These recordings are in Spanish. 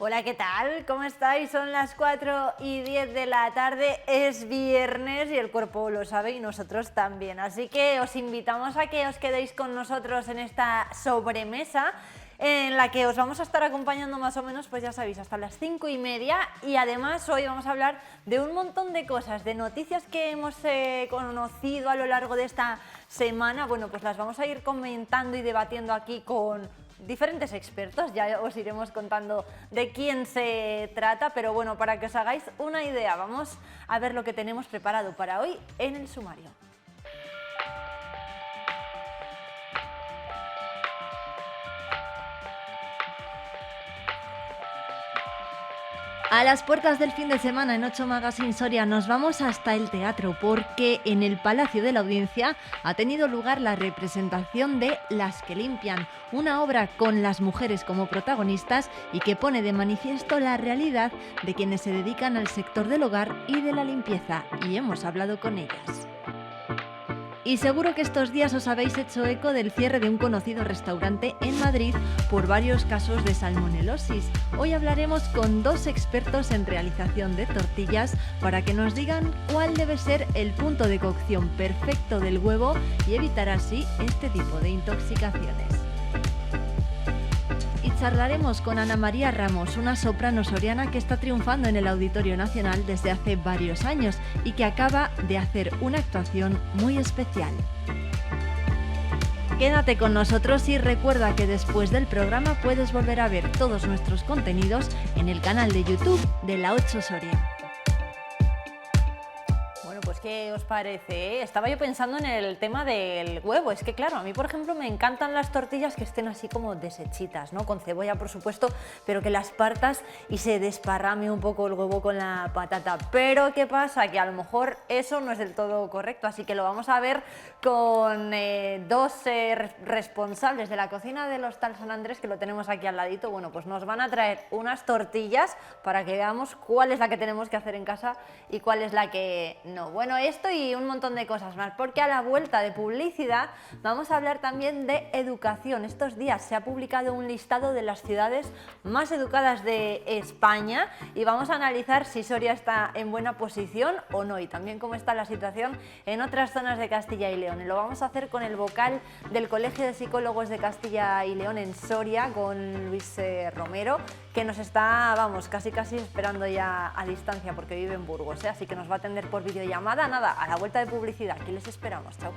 Hola, ¿qué tal? ¿Cómo estáis? Son las 4:10 de la tarde, es viernes y el cuerpo lo sabe y nosotros también. Así que os invitamos a que os quedéis con nosotros en esta sobremesa en la que os vamos a estar acompañando más o menos, pues ya sabéis, hasta las 5:30, y además hoy vamos a hablar de un montón de cosas, de noticias que hemos conocido a lo largo de esta semana. Bueno, pues las vamos a ir comentando y debatiendo aquí con diferentes expertos, ya os iremos contando de quién se trata, pero bueno, para que os hagáis una idea, vamos a ver lo que tenemos preparado para hoy en el sumario. A las puertas del fin de semana en 8 Magazine Soria nos vamos hasta el teatro, porque en el Palacio de la Audiencia ha tenido lugar la representación de Las que limpian, una obra con las mujeres como protagonistas y que pone de manifiesto la realidad de quienes se dedican al sector del hogar y de la limpieza, y hemos hablado con ellas. Y seguro que estos días os habéis hecho eco del cierre de un conocido restaurante en Madrid por varios casos de salmonelosis. Hoy hablaremos con dos expertos en realización de tortillas para que nos digan cuál debe ser el punto de cocción perfecto del huevo y evitar así este tipo de intoxicaciones. Y charlaremos con Ana María Ramos, una soprano soriana que está triunfando en el Auditorio Nacional desde hace varios años y que acaba de hacer una actuación muy especial. Quédate con nosotros y recuerda que después del programa puedes volver a ver todos nuestros contenidos en el canal de YouTube de La 8 Soria. Pues ¿qué os parece? Estaba yo pensando en el tema del huevo. Es que claro, a mí por ejemplo me encantan las tortillas que estén así como deshechitas, ¿no? Con cebolla por supuesto, pero que las partas y se desparrame un poco el huevo con la patata. Pero ¿qué pasa? Que a lo mejor eso no es del todo correcto, así que lo vamos a ver con dos responsables de la cocina del Hostal San Andrés, que lo tenemos aquí al ladito. Bueno, pues nos van a traer unas tortillas para que veamos cuál es la que tenemos que hacer en casa y cuál es la que no. Bueno, esto y un montón de cosas más, porque a la vuelta de publicidad vamos a hablar también de educación. Estos días se ha publicado un listado de las ciudades más educadas de España y vamos a analizar si Soria está en buena posición o no, y también cómo está la situación en otras zonas de Castilla y León. Y lo vamos a hacer con el vocal del Colegio de Psicólogos de Castilla y León en Soria, con Luis Romero, que nos está, vamos, casi esperando ya a distancia porque vive en Burgos, así que nos va a atender por videollamada. Nada, a la vuelta de publicidad, aquí les esperamos, chao.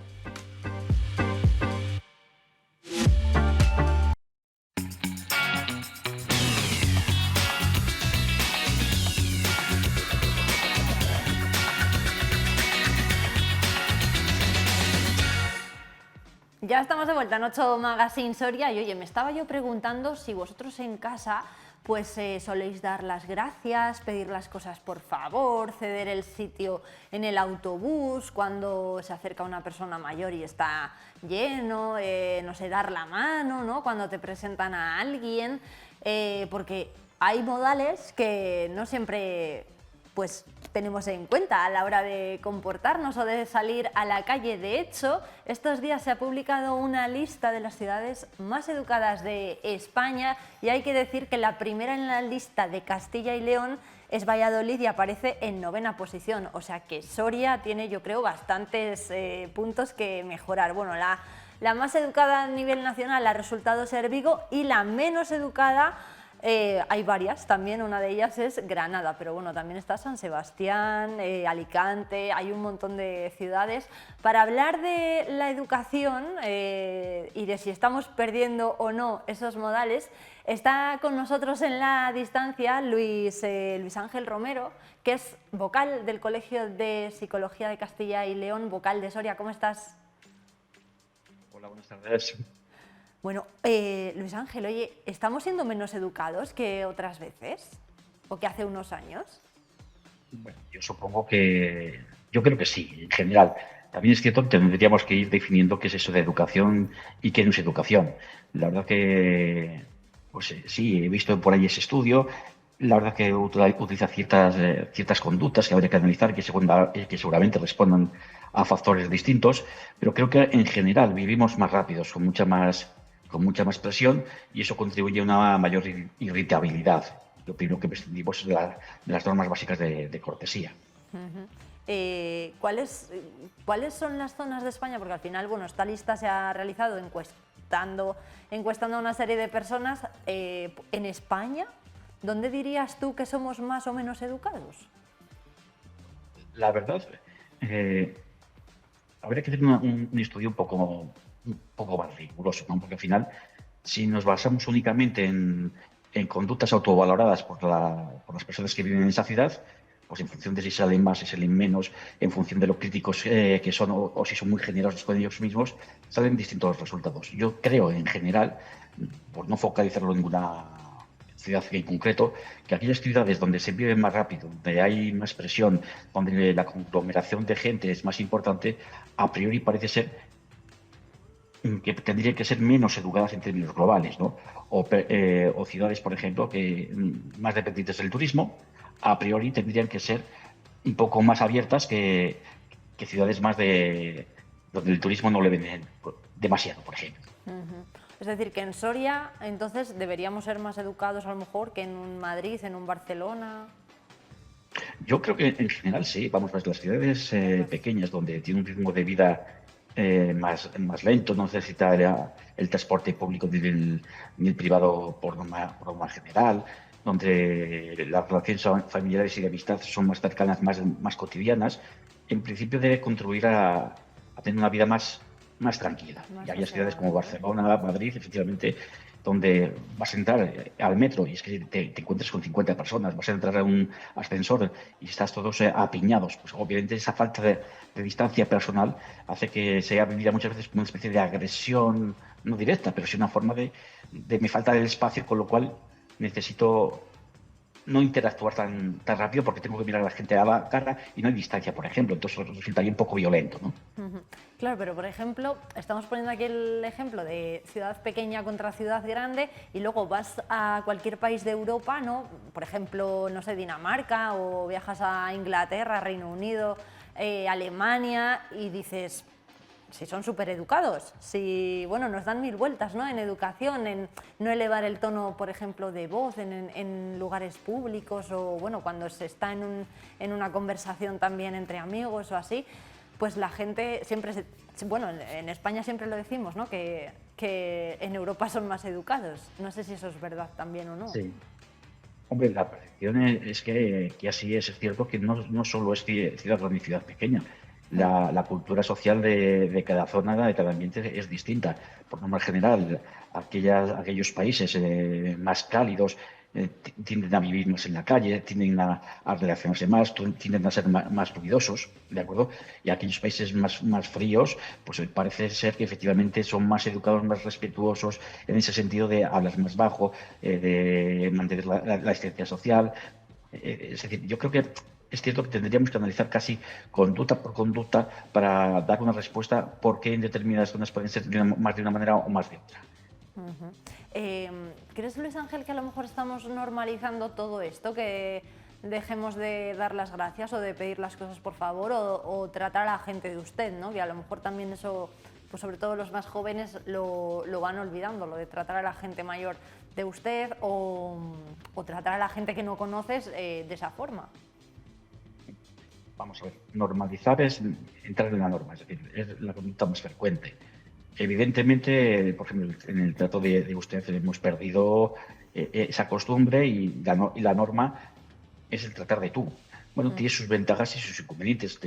Ya estamos de vuelta en 8 Magazine Soria y oye, me estaba yo preguntando si vosotros en casa pues soléis dar las gracias, pedir las cosas por favor, ceder el sitio en el autobús cuando se acerca una persona mayor y está lleno, no sé, dar la mano, ¿no? Cuando te presentan a alguien, porque hay modales que no siempre pues tenemos en cuenta a la hora de comportarnos o de salir a la calle. De hecho, estos días se ha publicado una lista de las ciudades más educadas de España y hay que decir que la primera en la lista de Castilla y León es Valladolid y aparece en 9ª posición, o sea que Soria tiene, yo creo, bastantes puntos que mejorar. Bueno, la más educada a nivel nacional ha resultado ser Vigo y la menos educada hay varias, también una de ellas es Granada, pero bueno, también está San Sebastián, Alicante, hay un montón de ciudades. Para hablar de la educación y de si estamos perdiendo o no esos modales, está con nosotros en la distancia Luis Ángel Romero, que es vocal del Colegio de Psicología de Castilla y León, vocal de Soria. ¿Cómo estás? Hola, buenas tardes. Bueno, Luis Ángel, oye, ¿estamos siendo menos educados que otras veces o que hace unos años? Bueno, yo creo que sí, en general. También es cierto que tendríamos que ir definiendo qué es eso de educación y qué no es educación. La verdad que, pues sí, he visto por ahí ese estudio. La verdad que utiliza ciertas conductas que habría que analizar, que seguramente respondan a factores distintos, pero creo que en general vivimos más rápidos, con mucha más presión, y eso contribuye a una mayor irritabilidad. lo primero que prescindimos es de las normas básicas de cortesía. Ujú. ¿Cuáles son las zonas de España? Porque al final, bueno, esta lista se ha realizado encuestando a una serie de personas. En España, ¿dónde dirías tú que somos más o menos educados? La verdad, eh, habría que hacer un estudio un poco más riguroso, ¿no? Porque al final, si nos basamos únicamente en conductas autovaloradas por las personas que viven en esa ciudad, pues en función de si salen más, si salen menos, en función de lo críticos que son o si son muy generosos con ellos mismos, salen distintos resultados. Yo creo, en general, por no focalizarlo en ninguna ciudad en concreto, que aquellas ciudades donde se vive más rápido, donde hay más presión, donde la conglomeración de gente es más importante, a priori parece ser que tendrían que ser menos educadas en términos globales, ¿no? O ciudades, por ejemplo, que más dependientes del turismo, a priori tendrían que ser un poco más abiertas que ciudades más de donde el turismo no le venden demasiado, por ejemplo. Ujú. Es decir, que en Soria, entonces, deberíamos ser más educados a lo mejor que en un Madrid, en un Barcelona. Yo creo que en general sí, vamos, pues las ciudades Además, pequeñas donde tiene un ritmo de vida más lento, no necesita el transporte público ni el privado por norma general, donde las relaciones familiares y de amistad son más cercanas, más cotidianas, en principio debe contribuir a tener una vida más tranquila. más Y hay ciudades sosegada, como ¿no? Barcelona, Madrid, efectivamente, donde vas a entrar al metro y es que te encuentras con 50 personas, vas a entrar a un ascensor y estás todos apiñados. Pues obviamente esa falta de distancia personal hace que sea vivida muchas veces como una especie de agresión, no directa, pero sí una forma de me falta el espacio, con lo cual necesito no interactuar tan rápido porque tengo que mirar a la gente a la cara y no hay distancia, por ejemplo. Entonces resultaría un poco violento, ¿no? Ujú. Claro, pero por ejemplo, estamos poniendo aquí el ejemplo de ciudad pequeña contra ciudad grande y luego vas a cualquier país de Europa, ¿no? Por ejemplo, no sé, Dinamarca o viajas a Inglaterra, Reino Unido, Alemania y dices, si son súper educados, si, bueno, nos dan mil vueltas, ¿no? En educación, en no elevar el tono, por ejemplo, de voz en lugares públicos o, bueno, cuando se está en una conversación también entre amigos o así, pues la gente siempre, bueno, en España siempre lo decimos, ¿no? Que en Europa son más educados. No sé si eso es verdad también o no. Sí. Hombre, la percepción es que así es. Es cierto que no solo es ciudad grande y ciudad pequeña. La cultura social de cada zona, de cada ambiente es distinta. Por norma general, aquellos países más cálidos tienden a vivir más en la calle, tienden a relacionarse más, tienden a ser más ruidosos, ¿de acuerdo? Y aquellos países más fríos, pues parece ser que efectivamente son más educados, más respetuosos, en ese sentido de hablar más bajo, de mantener la distancia social. Es decir, yo creo que es cierto que tendríamos que analizar casi conducta por conducta para dar una respuesta por qué en determinadas zonas pueden ser más de una manera o más de otra. Ujú. ¿Crees, Luis Ángel, que a lo mejor estamos normalizando todo esto? Que dejemos de dar las gracias o de pedir las cosas por favor o tratar a la gente de usted, ¿no? Que a lo mejor también eso, pues sobre todo los más jóvenes, lo van olvidando, lo de tratar a la gente mayor de usted o tratar a la gente que no conoces de esa forma. Vamos a ver, normalizar es entrar en la norma, es decir, es la conducta más frecuente. Evidentemente, por ejemplo, en el trato de usted hemos perdido esa costumbre y la norma es el tratar de tú. Bueno, tiene sus ventajas y sus inconvenientes.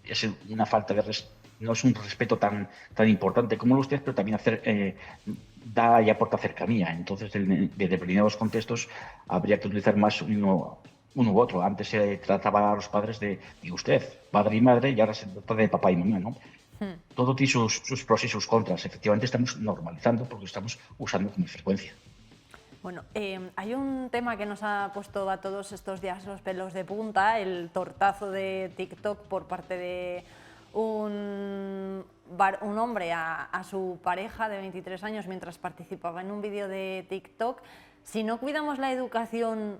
Es una falta no es un respeto tan importante como usted, pero también da y aporta cercanía. Entonces, de determinados contextos habría que utilizar más uno u otro. Antes se trataba a los padres de usted, padre y madre, y ahora se trata de papá y mamá, ¿no? Todo tiene sus pros y sus contras. Efectivamente, estamos normalizando porque estamos usando con frecuencia. Bueno, hay un tema que nos ha puesto a todos estos días los pelos de punta, el tortazo de TikTok por parte de un hombre a su pareja de 23 años mientras participaba en un vídeo de TikTok. Si no cuidamos la educación,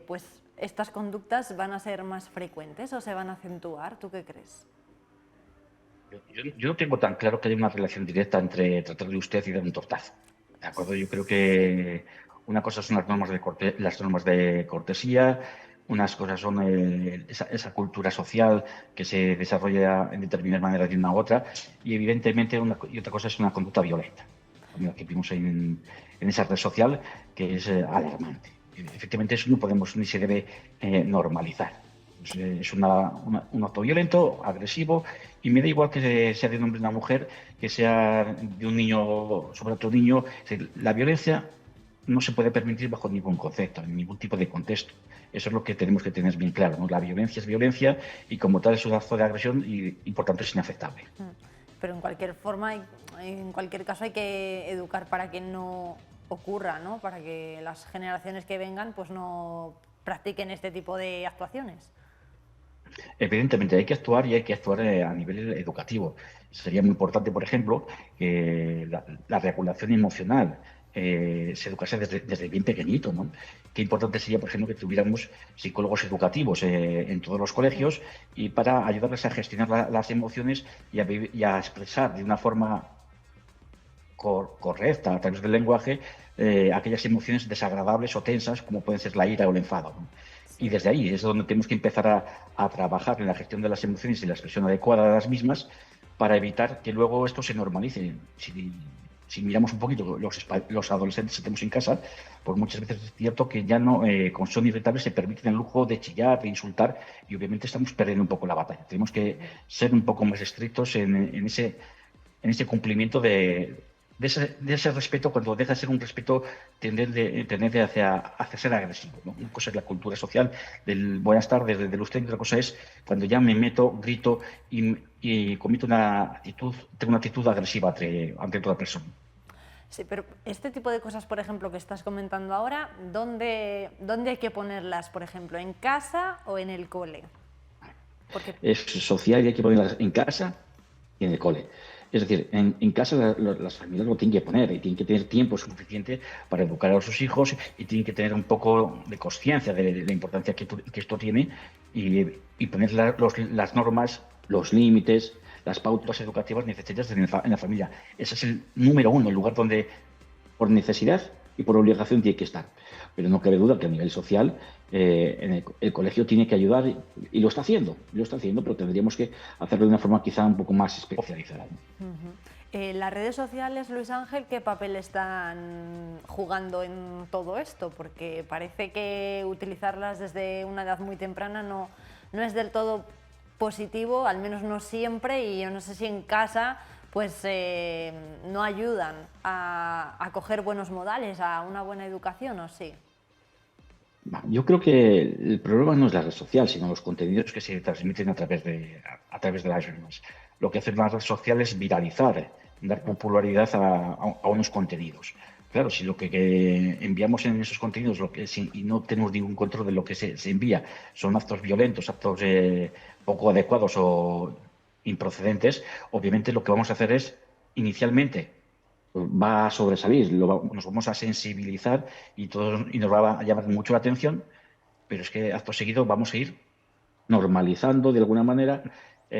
pues estas conductas van a ser más frecuentes o se van a acentuar. ¿Tú qué crees? Yo no tengo tan claro que haya una relación directa entre tratar de usted y dar un tortazo. ¿De acuerdo? Yo creo Sí. que Una cosa son las normas de cortesía, unas cosas son esa cultura social que se desarrolla en determinadas maneras de una u otra, y evidentemente y otra cosa es una conducta violenta, como la que vimos en esa red social, que es alarmante. Efectivamente, eso no podemos ni se debe normalizar. Es un acto violento, agresivo, y me da igual que sea de un hombre o una mujer, que sea de un niño sobre otro niño. Es decir, la violencia no se puede permitir bajo ningún concepto, en ningún tipo de contexto. Eso es lo que tenemos que tener bien claro, ¿no? La violencia es violencia y como tal es un acto de agresión y por tanto es inaceptable. Pero en cualquier forma, en cualquier caso hay que educar para que no ocurra, ¿no? Para que las generaciones que vengan pues no practiquen este tipo de actuaciones. Evidentemente hay que actuar y hay que actuar a nivel educativo. Sería muy importante, por ejemplo, que la regulación emocional se educase desde bien pequeñito, ¿no? Qué importante sería, por ejemplo, que tuviéramos psicólogos educativos en todos los colegios y para ayudarles a gestionar las emociones y a expresar de una forma correcta a través del lenguaje aquellas emociones desagradables o tensas como pueden ser la ira o el enfado, ¿no? Y desde ahí es donde tenemos que empezar a trabajar en la gestión de las emociones y la expresión adecuada de las mismas para evitar que luego esto se normalice. Si miramos un poquito los adolescentes que tenemos en casa, pues muchas veces es cierto que ya no, con son irritables, se permiten el lujo de chillar, de insultar, y obviamente estamos perdiendo un poco la batalla. Tenemos que ser un poco más estrictos en ese cumplimiento de ese respeto, cuando deja de ser un respeto tendente hacia ser agresivo, ¿no? Una cosa es la cultura social del buenas tardes, del usted, y otra cosa es cuando ya me meto, grito y comito tengo una actitud agresiva ante toda persona. Sí, pero este tipo de cosas, por ejemplo, que estás comentando ahora, ¿dónde hay que ponerlas? Por ejemplo, ¿en casa o en el cole? Porque... Es social y hay que ponerlas en casa y en el cole. Es decir, en casa las familias lo tienen que poner y tienen que tener tiempo suficiente para educar a sus hijos y tienen que tener un poco de conciencia de la importancia que esto tiene y poner las normas, los límites, las pautas educativas necesarias en la familia. Ese es el número uno, el lugar donde por necesidad y por obligación tiene que estar. Pero no cabe duda que a nivel social el colegio tiene que ayudar y lo está haciendo, pero tendríamos que hacerlo de una forma quizá un poco más especializada. Las redes sociales, Luis Ángel, ¿qué papel están jugando en todo esto? Porque parece que utilizarlas desde una edad muy temprana no es del todo positivo, al menos no siempre, y yo no sé si en casa pues no ayudan a coger buenos modales, a una buena educación, ¿o sí? Yo creo que el problema no es la red social, sino los contenidos que se transmiten a través de las mismas. Lo que hacen las redes sociales es viralizar, dar popularidad a unos contenidos. Claro, si lo que enviamos en esos contenidos y no tenemos ningún control de lo que se envía son actos violentos, actos poco adecuados o improcedentes, obviamente lo que vamos a hacer es, inicialmente, va a sobresalir, nos vamos a sensibilizar y nos va a llamar mucho la atención, pero es que acto seguido vamos a ir normalizando de alguna manera,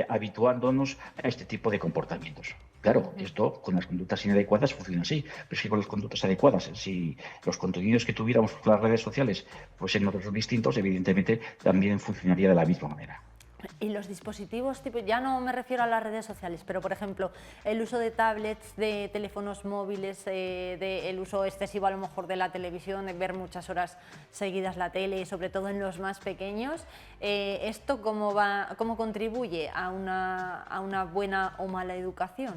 habituándonos a este tipo de comportamientos. Claro, esto con las conductas inadecuadas funciona así, pero es que con las conductas adecuadas, si los contenidos que tuviéramos por las redes sociales fuesen otros distintos, evidentemente también funcionaría de la misma manera. Y los dispositivos, tipo, ya no me refiero a las redes sociales, pero por ejemplo, el uso de tablets, de teléfonos móviles, el uso excesivo a lo mejor de la televisión, de ver muchas horas seguidas la tele, sobre todo en los más pequeños, ¿esto cómo contribuye a una buena o mala educación?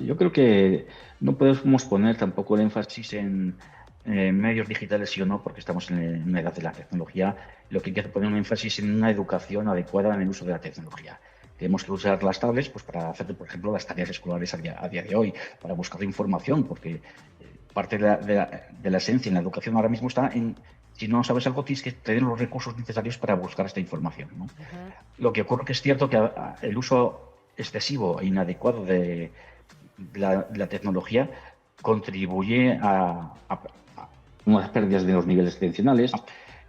Yo creo que no podemos poner tampoco el énfasis en medios digitales, sí o no, porque estamos en una edad de la tecnología. Lo que hay que poner un énfasis en una educación adecuada en el uso de la tecnología. Tenemos que usar las tablets pues, para hacer, por ejemplo, las tareas escolares a día de hoy, para buscar información, porque parte de la esencia en la educación ahora mismo está en, si no sabes algo, tienes que tener los recursos necesarios para buscar esta información, ¿no? Lo que ocurre que es cierto que el uso excesivo e inadecuado de la tecnología contribuye a unas pérdidas de los niveles atencionales,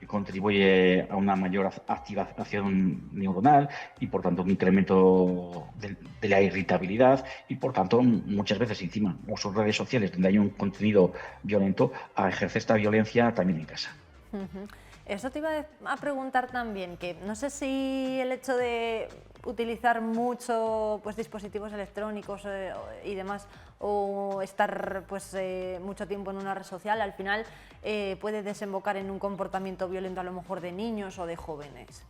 contribuye a una mayor activación neuronal y por tanto un incremento de la irritabilidad y por tanto muchas veces encima uso redes sociales donde hay un contenido violento a ejercer esta violencia también en casa. Eso te iba a preguntar también, que no sé si el hecho de utilizar mucho pues, dispositivos electrónicos y demás, o estar pues, mucho tiempo en una red social, al final puede desembocar en un comportamiento violento a lo mejor de niños o de jóvenes.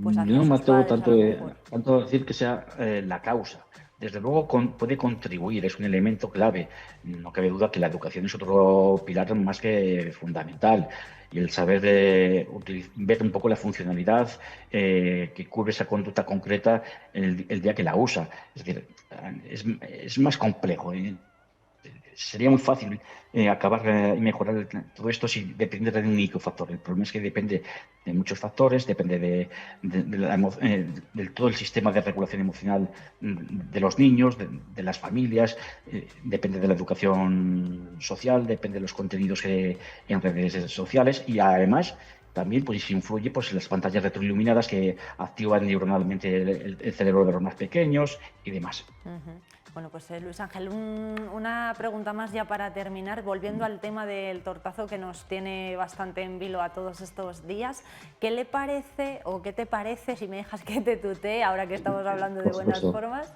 Pues Yo hacia no me sus atrevo padres a lo mejor. tanto a decir que sea la causa. Desde luego puede contribuir, es un elemento clave. No cabe duda que la educación es otro pilar más que fundamental. Y el saber ver un poco la funcionalidad que cubre esa conducta concreta el día que la usa. Es decir, es más complejo. Sería muy fácil acabar y mejorar todo esto si dependiera de un único factor. El problema es que depende de muchos factores, depende de todo el sistema de regulación emocional de los niños, de las familias, depende de la educación social, depende de los contenidos en redes sociales y además también pues, influye pues, en las pantallas retroiluminadas que activan neuronalmente el cerebro de los más pequeños y demás. Bueno, pues Luis Ángel, una pregunta más ya para terminar, volviendo al tema del tortazo que nos tiene bastante en vilo a todos estos días. ¿Qué le parece o qué te parece, si me dejas que te tutee, ahora que estamos hablando de buenas formas?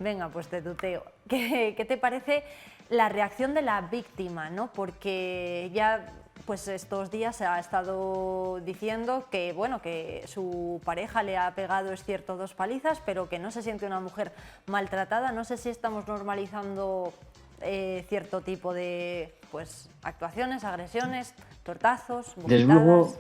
Venga, pues te tuteo. ¿Qué te parece la reacción de la víctima, ¿no? Porque ya pues estos días se ha estado diciendo que, bueno, que su pareja le ha pegado, es cierto, 2 palizas, pero que no se siente una mujer maltratada. No sé si estamos normalizando cierto tipo de pues, actuaciones, agresiones, tortazos, bofetadas. Desde luego,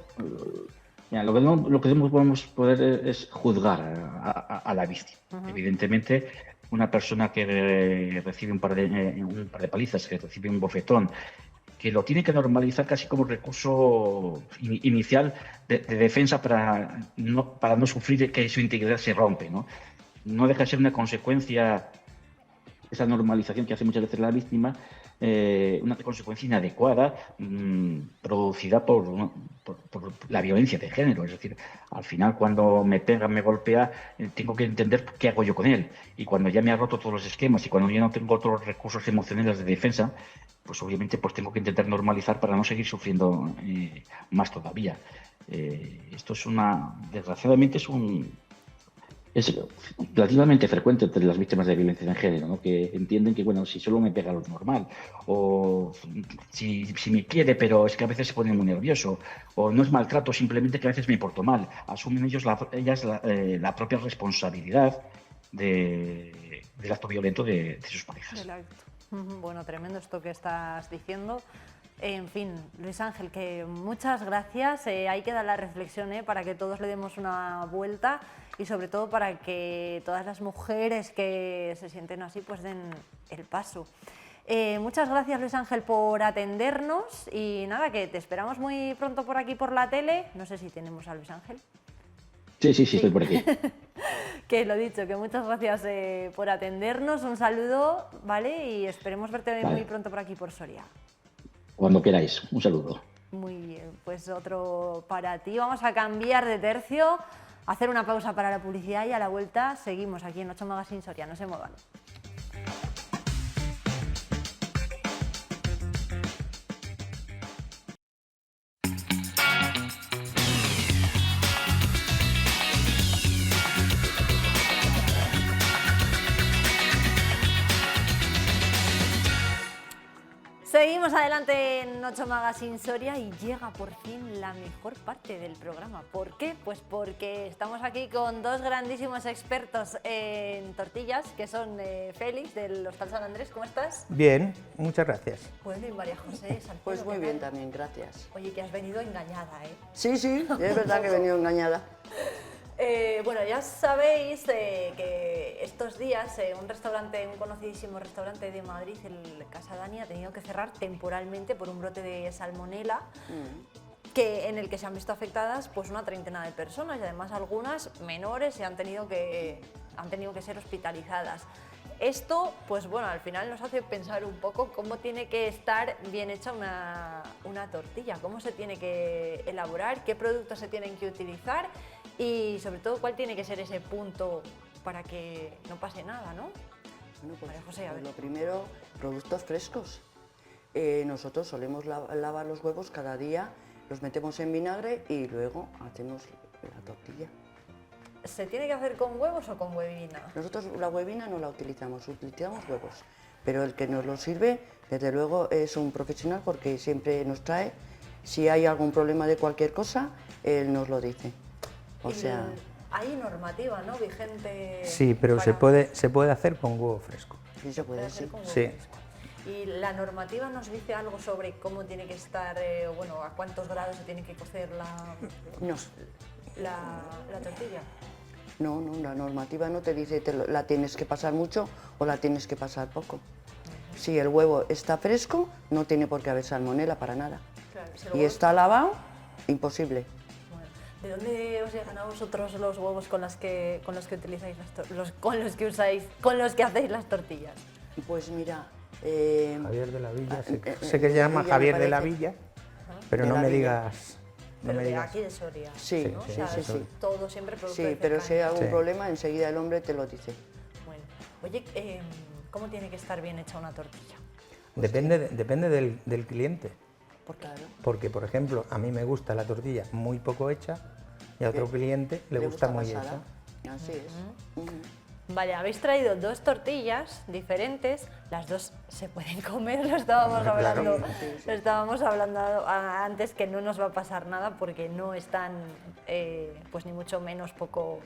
mira, lo que no podemos poder es juzgar a la víctima. Evidentemente, una persona que recibe un par de palizas, que recibe un bofetón, que lo tiene que normalizar casi como recurso inicial de defensa para no sufrir que su integridad se rompe, ¿no? No deja de ser una consecuencia, esa normalización que hace muchas veces la víctima, una consecuencia inadecuada producida por la violencia de género. Es decir, al final cuando me pega, me golpea, tengo que entender qué hago yo con él. Y cuando ya me ha roto todos los esquemas y cuando ya no tengo otros recursos emocionales de defensa, pues obviamente pues tengo que intentar normalizar para no seguir sufriendo más todavía. Esto desgraciadamente es relativamente frecuente entre las víctimas de violencia de género, ¿no? Que entienden que, bueno, si solo me pega lo normal, o si me quiere, pero es que a veces se pone muy nervioso, o no es maltrato, simplemente que a veces me porto mal. Asumen ellas la propia responsabilidad del acto violento de sus parejas. Bueno, tremendo esto que estás diciendo. En fin, Luis Ángel, que muchas gracias. Ahí queda la reflexión para que todos le demos una vuelta y sobre todo para que todas las mujeres que se sienten así pues den el paso. Muchas gracias, Luis Ángel, por atendernos y nada, que te esperamos muy pronto por aquí por la tele. No sé si tenemos a Luis Ángel. Sí, estoy por aquí. Que lo dicho, que muchas gracias por atendernos, un saludo, ¿vale? Y esperemos verte muy pronto por aquí por Soria. Cuando queráis, un saludo. Muy bien, pues otro para ti. Vamos a cambiar de tercio, hacer una pausa para la publicidad y a la vuelta seguimos aquí en 8 Magazine Soria, no se muevan. Seguimos adelante en 8 Magazine Soria y llega por fin la mejor parte del programa. ¿Por qué? Pues porque estamos aquí con 2 grandísimos expertos en tortillas, que son Félix, del Hostal San Andrés. ¿Cómo estás? Bien, muchas gracias. Pues bien, María José Salcedo. Pues muy bien también, gracias. Oye, que has venido engañada, ¿eh? Sí, es verdad que he venido engañada. Bueno, ya sabéis que estos días un conocidísimo restaurante de Madrid, el Casa Dani, ha tenido que cerrar temporalmente por un brote de salmonela en el que se han visto afectadas pues una treintena de personas y además algunas menores han tenido que ser hospitalizadas. esto, pues bueno, al final nos hace pensar un poco cómo tiene que estar bien hecha una tortilla, cómo se tiene que elaborar, qué productos se tienen que utilizar y sobre todo cuál tiene que ser ese punto para que no pase nada, ¿no? Bueno, pues, María José, a ver. lo primero, productos frescos. Nosotros solemos lavar los huevos cada día, los metemos en vinagre y luego hacemos la tortilla. ¿Se tiene que hacer con huevos o con huevina? Nosotros la huevina no la utilizamos huevos. Pero el que nos lo sirve, desde luego, es un profesional porque siempre nos trae, si hay algún problema de cualquier cosa, él nos lo dice. O sea, Hay normativa, ¿no? Vigente. Sí, pero se puede hacer con huevo fresco. sí se puede, hacer sí. con huevo Sí. fresco. ¿Y la normativa nos dice algo sobre cómo tiene que estar, bueno, a cuántos grados se tiene que cocer No, la tortilla? no, la normativa no te dice la tienes que pasar mucho o la tienes que pasar poco. Si el huevo está fresco, no tiene por qué haber salmonela para nada. Claro, si el Y huevo- está lavado, imposible. Bueno, ¿de dónde os llegan a vosotros los huevos con los que utilizáis con los que hacéis las tortillas? Pues mira, Javier de la Villa, sé que de se llama Villa, Javier me de la parece. Villa, pero De no la me Villa. digas... No Pero me de digas. aquí de Soria. Sí, ¿no? sí, O sea, sí, sí. todo siempre producto Sí, de pero si hay cercanía. algún Sí. problema, enseguida el hombre te lo dice. Bueno, oye, ¿cómo tiene que estar bien hecha una tortilla? Depende del cliente, Claro. porque por ejemplo, a mí me gusta la tortilla muy poco hecha y a otro cliente le gusta muy pasada. hecha. Así es. Ujú. Vale, habéis traído dos tortillas diferentes, las dos se pueden comer, lo estábamos Hombre, claro. hablando, Sí, sí. lo estábamos hablando antes, que no nos va a pasar nada porque no están, pues ni mucho menos poco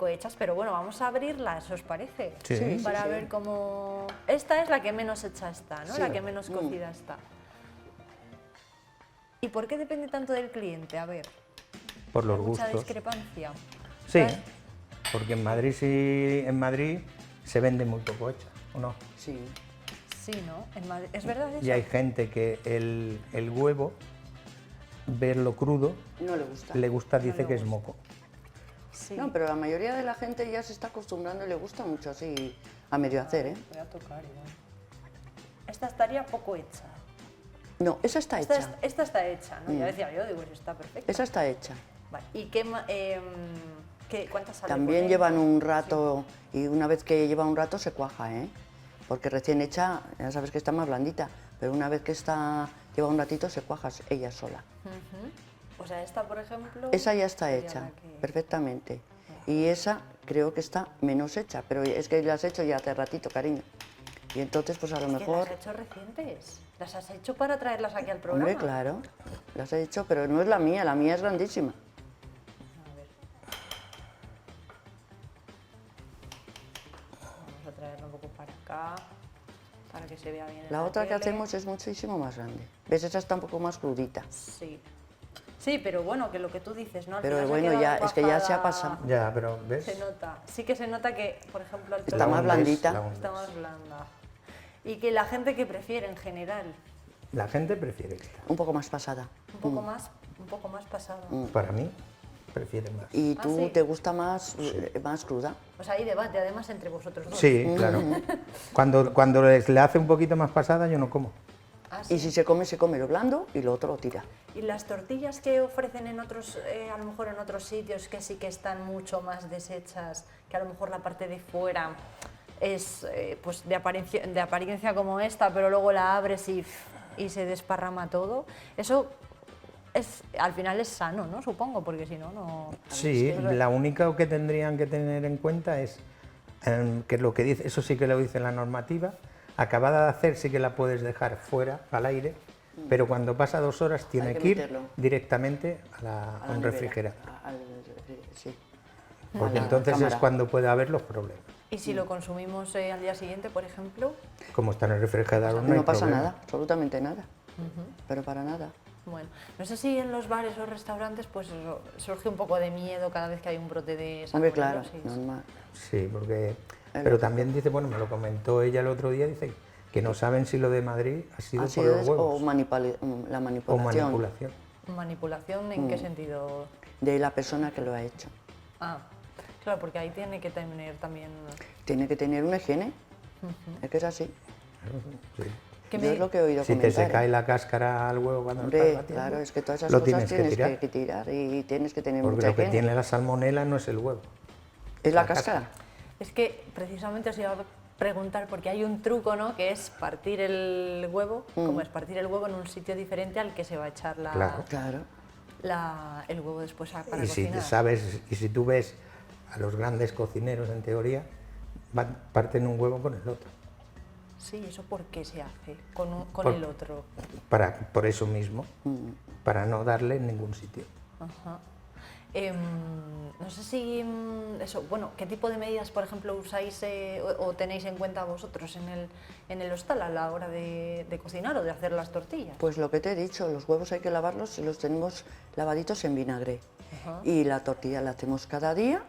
hechas, pero bueno, vamos a abrirlas, ¿os parece? Sí. Sí, sí, Para sí. ver cómo... Esta es la que menos hecha está, ¿no? Sí. La que menos cocida está. ¿Y por qué depende tanto del cliente? A ver, Por los hay mucha gustos. discrepancia. Sí, ¿Sabes? porque en Madrid se vende muy poco hecha, ¿o no? Sí. Sí, ¿no? En Madrid- ¿Es verdad eso? Y hay gente que el huevo, verlo crudo, No le gusta. le gusta, No dice le que es gusta. moco. Sí. No, pero la mayoría de la gente ya se está acostumbrando y le gusta mucho así a medio hacer, ¿eh? Voy a tocar igual. Esta estaría poco hecha. No, esa está Esta, hecha. esta está hecha, ¿no? Ya decía yo, digo, está perfecta. Esa está hecha. Vale. ¿Y cuántas sale También con llevan ella? un rato y una vez que lleva un rato se cuaja, ¿eh? Porque recién hecha, ya sabes que está más blandita, pero una vez que lleva un ratito se cuaja ella sola. Ujú. O sea, esta, por ejemplo... Esa ya está sería hecha, la que- perfectamente. Y esa creo que está menos hecha, pero es que la has hecho ya hace ratito, cariño. Y entonces, pues a lo ¿Que mejor... las has hecho recientes? ¿Las has hecho para traerlas aquí al programa? Hombre, claro, las he hecho, pero no es la mía es grandísima. A ver. Vamos a traerlo un poco para acá, para que se vea bien en La otra que tele. hacemos es muchísimo más grande. ¿Ves? Esa está un poco más crudita. Sí. Sí, pero bueno, que lo que tú dices, ¿no? Al Pero final se ha bueno, quedado ya, es que ya se ha cuajada. pasado. Ya, pero ¿ves? Se nota. Sí que se nota que, por ejemplo, el Está La más onda es- blandita. la onda está es- más blanda. Y que la gente que prefiere en general, La gente prefiere esta. Un poco más pasada. un poco más pasada. Para mí, prefiere más. ¿Y Ah, tú sí. te gusta más cruda? O sea, hay debate además entre vosotros dos. Sí, claro. Cuando le hace un poquito más pasada, yo no como. Ah, sí. Y si se come lo blando y lo otro lo tira. Y las tortillas que ofrecen en otros, a lo mejor en otros sitios que sí que están mucho más deshechas, que a lo mejor la parte de fuera es pues de apariencia como esta, pero luego la abres y se desparrama todo. Eso es, al final es sano, ¿no? Supongo, porque si no, no... Sí, la única que tendrían que tener en cuenta es que lo que dice, eso sí que lo dice la normativa, acabada de hacer sí que la puedes dejar fuera, al aire, pero cuando pasa 2 horas tiene que que ir meterlo. directamente a A la un nevera. refrigerador, Sí. porque a la entonces cámara. es cuando puede haber los problemas. Y si lo consumimos al día siguiente, por ejemplo, Como está en el refrigerador, no, No hay pasa problema. nada, absolutamente nada. Pero para nada. bueno, no sé si en los bares o restaurantes pues eso, surge un poco de miedo cada vez que hay un brote de Hombre, claro, salmonelosis. normal. Sí, porque... Pero también dice, bueno, me lo comentó ella el otro día, dice que no saben si lo de Madrid ha sido Así por los es, huevos o la o manipulación manipulación. ¿Manipulación en qué sentido? de la persona que lo ha hecho. Ah, claro, porque ahí tiene que tener también... Tiene que tener una higiene, Es que es así. Sí. Que Yo es lo que he oído Si te comentar. se cae la cáscara al huevo cuando lo Hombre, estás batiendo, claro, es que todas esas lo cosas tienes tienes que tirar y tienes que tener Porque mucha lo que higiene. tiene la salmonela no es el huevo. ¿Es la cáscara? Es que precisamente os iba a preguntar, porque hay un truco, ¿no? Que es partir el huevo, como es partir el huevo en un sitio diferente al que se va a echar Claro. Claro. el huevo después para Y si cocinar. sabes, y si tú ves a los grandes cocineros en teoría, parten un huevo con el otro. Sí, ¿eso por qué se hace con Por- el otro? Por eso mismo, para no darle en ningún sitio. Ajá. No sé si eso, bueno, ¿qué tipo de medidas, por ejemplo, usáis o tenéis en cuenta vosotros en el hostal a la hora de cocinar o de hacer las tortillas? Pues lo que te he dicho, los huevos hay que lavarlos y los tenemos lavaditos en vinagre. Y la tortilla la hacemos cada día,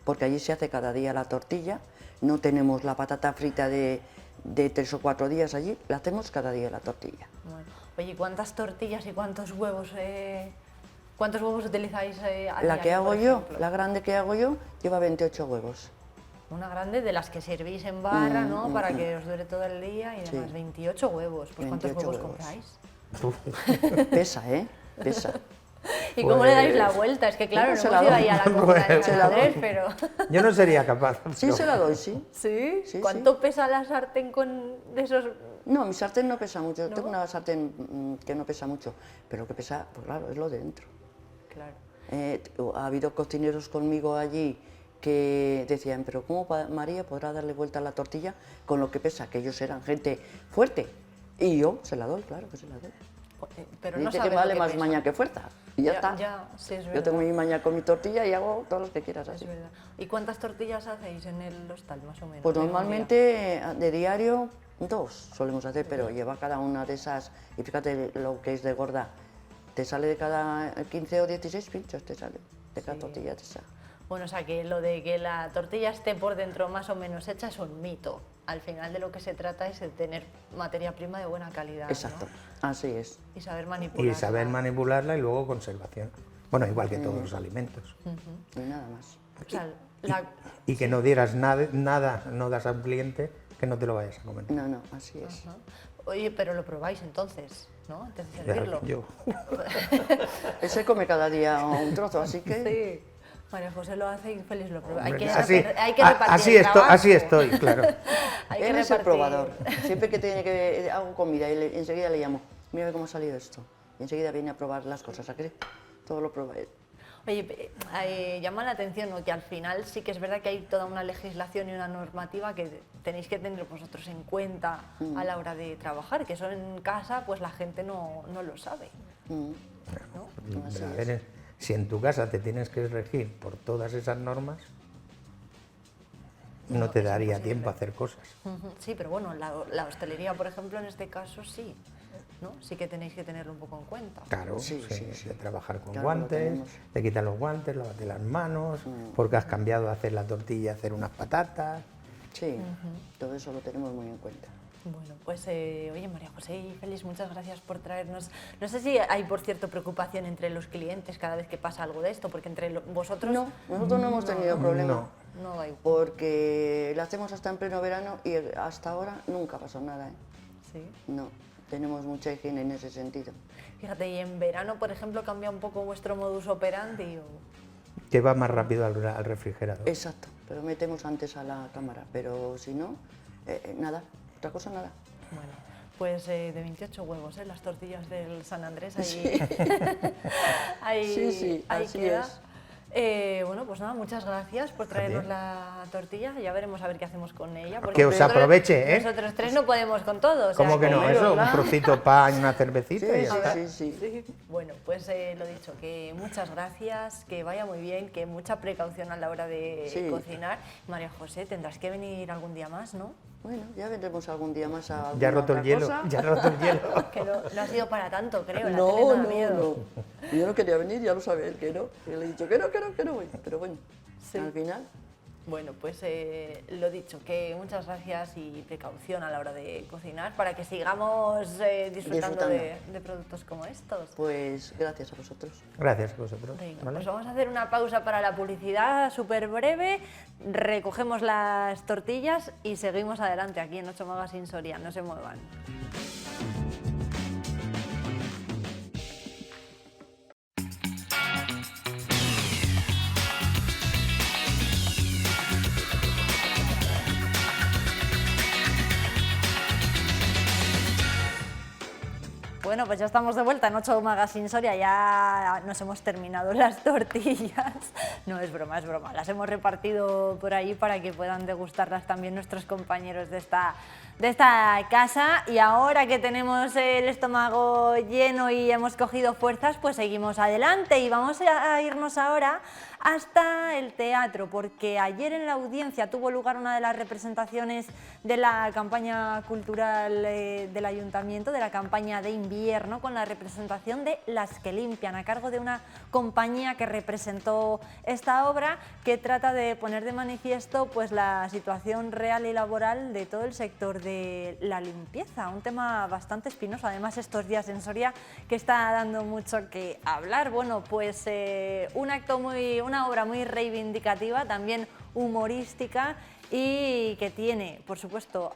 porque allí se hace cada día la tortilla. No tenemos la patata frita de 3 o 4 días allí, la hacemos cada día la tortilla. Bueno, oye, ¿cuántas tortillas y cuántos huevos utilizáis a La que diario, hago por yo, ejemplo? la grande que hago yo, lleva 28 huevos. Una grande de las que servís en barra, ¿no? Para que os dure todo el día y demás. Sí. 28 huevos. Pues ¿cuántos 28 huevos huevos. compráis? Pesa, ¿eh? Pesa. ¿Y cómo le dais la Pues, vuelta? Es que claro, no se hemos la ido doy. ahí a la comuna de Pues, San se la Andrés, doy. pero... Yo no sería capaz. Sí, pero- se la doy, sí. ¿Sí? Sí, ¿Cuánto pesa la sartén de esos...? No, mi sartén no pesa mucho. ¿No? Tengo una sartén que no pesa mucho, pero lo que pesa, pues claro, es lo de dentro. Claro. Ha habido cocineros conmigo allí que decían, pero ¿cómo María podrá darle vuelta a la tortilla con lo que pesa? Que ellos eran gente fuerte. Y yo se la doy, claro que se la doy. Pero no Dice sabes que lo vale más pesa. maña que fuerza. Y ya está. Ya, sí, es Yo verdad. tengo mi maña con mi tortilla y hago todos los que quieras Es así. verdad. ¿Y cuántas tortillas hacéis en el hostal, más o menos? Pues de un día? normalmente de diario 2 solemos hacer, pero lleva cada una de esas, y fíjate lo que es de gorda, te sale de cada 15 o 16 pinchos, te sale de cada tortilla de esa. Bueno, o sea que lo de que la tortilla esté por dentro más o menos hecha es un mito. Al final de lo que se trata es de tener materia prima de buena calidad, ¿no? Exacto, así es. Y saber manipularla. Y saber manipularla y luego conservación. Bueno, igual que todos los alimentos. Y nada más. O sea, Y que no dieras nada, no das a un cliente que no te lo vayas a comer. No, no, así es. Ajá. Oye, pero lo probáis entonces, ¿no? Antes de Claro, servirlo. yo. Ese come cada día un trozo, así que Sí. María José lo hace y Félix lo prueba. Hay Hombre, que, hay que a- repartir así, el trabajo. así estoy, claro. Hay que él es el repartir- probador. Siempre que tiene que hago comida, enseguida le llamo, mira cómo ha salido esto. Y enseguida viene a probar las cosas, ¿a qué? Todo lo prueba él. Oye, llama la atención, ¿no? Que al final sí que es verdad que hay toda una legislación y una normativa que tenéis que tener vosotros en cuenta a la hora de trabajar, que eso en casa pues la gente no lo sabe, Mm. ¿no? Así A es. ver, si en tu casa te tienes que regir por todas esas normas, no te daría tiempo a hacer cosas. Ujú, sí, pero bueno, la hostelería, por ejemplo, en este caso sí, ¿no? Sí que tenéis que tenerlo un poco en cuenta. Claro, Sí, sí, sí, sí. de trabajar con Claro, lo guantes, tenemos. te quitan los guantes, lávate las manos, porque has cambiado de hacer la tortilla a hacer unas patatas. Sí, todo eso lo tenemos muy en cuenta. Bueno, pues oye, María José y Félix, muchas gracias por traernos. No sé si hay, por cierto, preocupación entre los clientes cada vez que pasa algo de esto, porque entre vosotros No, nosotros no hemos tenido problema. no hay. Porque lo hacemos hasta en pleno verano y hasta ahora nunca pasó nada, ¿eh? Sí. No, tenemos mucha higiene en ese sentido. Fíjate, y en verano, por ejemplo, cambia un poco vuestro modus operandi. Que va más rápido al refrigerador. Exacto, pero metemos antes a la cámara, pero si no, nada, otra cosa nada. Bueno, pues de 28 huevos, las tortillas del San Andrés, ahí, ahí, Sí, sí, ahí así queda. es. Bueno, pues nada, muchas gracias por traernos la tortilla. Ya veremos a ver qué hacemos con ella. porque Que os nosotros- aproveche, ¿eh? Nosotros tres no podemos con todo. o sea ¿Cómo que no? comer, Eso, un ¿verdad? trocito de pan y una cervecita y Sí, ya sí, está. sí, sí. Sí. Bueno, pues lo dicho, que muchas gracias, que vaya muy bien, que mucha precaución a la hora de Sí. cocinar. María José, tendrás que venir algún día más, ¿no? Bueno, ya vendremos algún día más a Ya ha alguna roto el otra hielo, cosa. ya ha roto el hielo. Que no ha sido para tanto, creo. La tele No, da no, miedo. no. Yo no quería venir, ya lo sabe él que no. Yo le he dicho que no voy. Pero bueno, Sí. al final, Bueno, pues lo dicho, que muchas gracias y precaución a la hora de cocinar para que sigamos disfrutando de productos como estos. Pues gracias a vosotros. Gracias a vosotros. Venga, ¿vale? pues vamos a hacer una pausa para la publicidad súper breve, recogemos las tortillas y seguimos adelante aquí en 8 Magazine Soria, no se muevan. Bueno, pues ya estamos de vuelta en 8 Magazine Soria, ya nos hemos terminado las tortillas. No, es broma, las hemos repartido por ahí para que puedan degustarlas también nuestros compañeros de esta casa. Y ahora que tenemos el estómago lleno y hemos cogido fuerzas, pues seguimos adelante y vamos a irnos ahora hasta el teatro, porque ayer en la Audiencia tuvo lugar una de las representaciones de la campaña cultural del Ayuntamiento, de la campaña de invierno, con la representación de Las que limpian, a cargo de una compañía que representó esta obra, que trata de poner de manifiesto pues la situación real y laboral de todo el sector de la limpieza, un tema bastante espinoso, además estos días en Soria, que está dando mucho que hablar. Bueno, pues una obra muy reivindicativa, también humorística, y que tiene, por supuesto,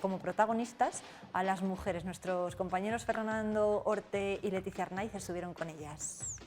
como protagonistas a las mujeres. Nuestros compañeros Fernando Orte y Leticia Arnaiz estuvieron con ellas.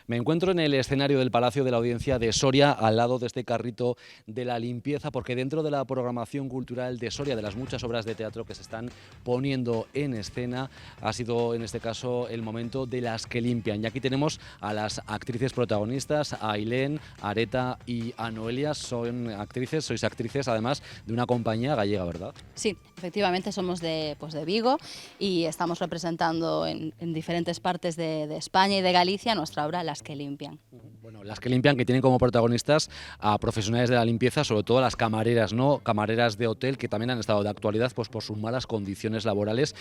Me encuentro en el escenario del Palacio de la Audiencia de Soria, al lado de este carrito de la limpieza, porque dentro de la programación cultural de Soria, de las muchas obras de teatro que se están poniendo en escena, ha sido en este caso el momento de Las que limpian. Y aquí tenemos a las actrices protagonistas, a Ailén, a Areta y a Noelia. Sois actrices además de una compañía gallega, ¿verdad? Sí, efectivamente somos de Vigo y estamos representando en diferentes partes de España y de Galicia nuestra obra Las que limpian. Bueno, Las que limpian, que tienen como protagonistas a profesionales de la limpieza, sobre todo las camareras, ¿no? Camareras de hotel, que también han estado de actualidad pues por sus malas condiciones laborales.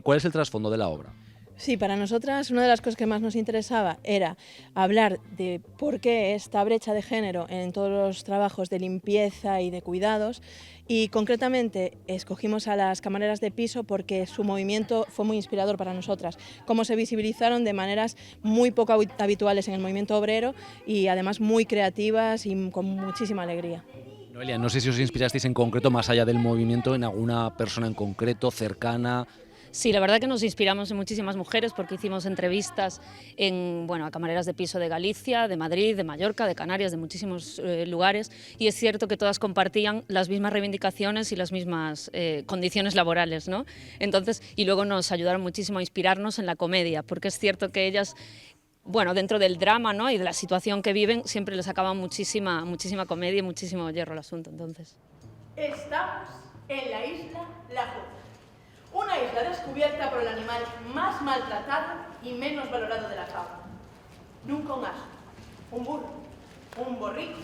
¿Cuál es el trasfondo de la obra? Sí, para nosotras una de las cosas que más nos interesaba era hablar de por qué esta brecha de género en todos los trabajos de limpieza y de cuidados, y concretamente escogimos a las camareras de piso porque su movimiento fue muy inspirador para nosotras, cómo se visibilizaron de maneras muy poco habituales en el movimiento obrero y además muy creativas y con muchísima alegría. Noelia, no sé si os inspirasteis en concreto, más allá del movimiento, en alguna persona en concreto, cercana. Sí, la verdad que nos inspiramos en muchísimas mujeres porque hicimos entrevistas a camareras de piso de Galicia, de Madrid, de Mallorca, de Canarias, de muchísimos lugares, y es cierto que todas compartían las mismas reivindicaciones y las mismas condiciones laborales, ¿no? Entonces, y luego nos ayudaron muchísimo a inspirarnos en la comedia, porque es cierto que ellas, dentro del drama, ¿no?, y de la situación que viven, siempre les sacaba muchísima comedia y muchísimo hierro al asunto. Entonces, estamos en la isla La Joya, una isla descubierta por el animal más maltratado y menos valorado de la fauna. Nunca un asno, un burro, un borrico